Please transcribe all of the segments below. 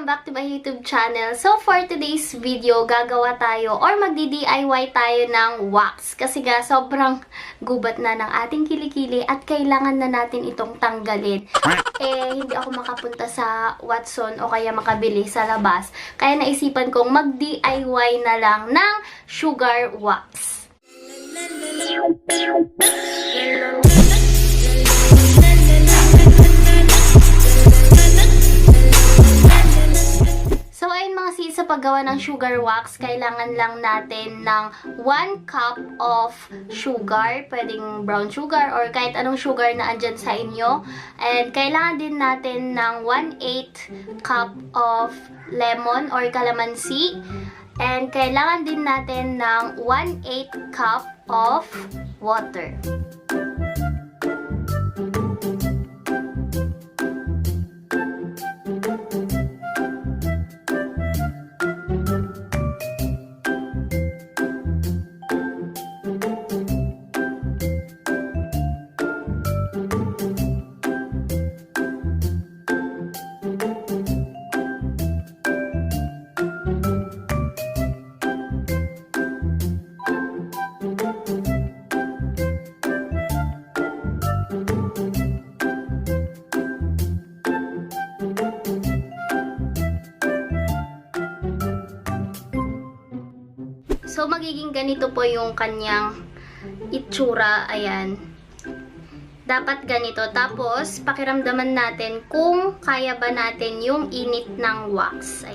Welcome back to my YouTube channel. So for today's video, gagawa tayo or magdi-DIY tayo ng wax. Kasi nga sobrang gubat na ng ating kilikili at kailangan na natin itong tanggalin. Hindi ako makapunta sa Watson o kaya makabili sa labas. Kaya naisipan kong mag-DIY na lang ng sugar wax. So, ayun mga sis, sa paggawa ng sugar wax, kailangan lang natin ng 1 cup of sugar. Pwedeng brown sugar or kahit anong sugar na andyan sa inyo. And kailangan din natin ng 1/8 cup of lemon or calamansi. And kailangan din natin ng 1/8 cup of water. So, magiging ganito po yung kanyang itsura. Ayan. Dapat ganito. Tapos, pakiramdaman natin kung kaya ba natin yung init ng wax.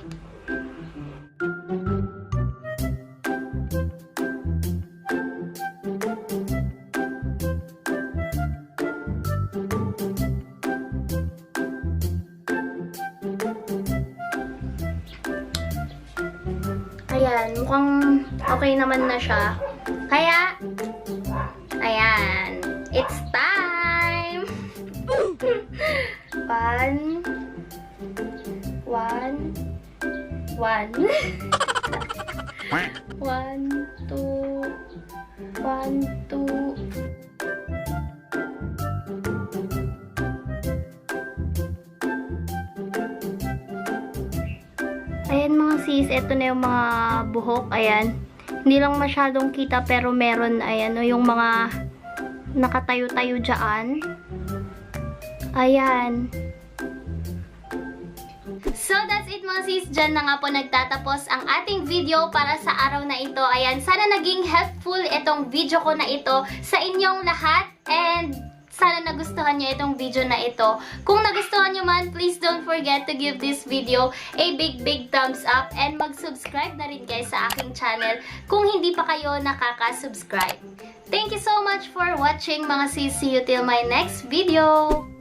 Ayan, mukhang okay naman na siya. Kaya, ayan, it's time! One. 1, 2, 1, 2. Ayan mga sis, ito na yung mga buhok. Ayan. Hindi lang masyadong kita pero meron, ayan, no, yung mga nakatayo-tayo dyan. Ayan. So, that's it mga sis. Diyan na nga po nagtatapos ang ating video para sa araw na ito. Ayan, sana naging helpful itong video ko na ito sa inyong lahat. And sana nagustuhan nyo itong video na ito. Kung nagustuhan nyo man, please don't forget to give this video a big thumbs up and mag-subscribe na rin guys sa aking channel kung hindi pa kayo nakaka-subscribe. Thank you so much for watching mga sis. See you till my next video!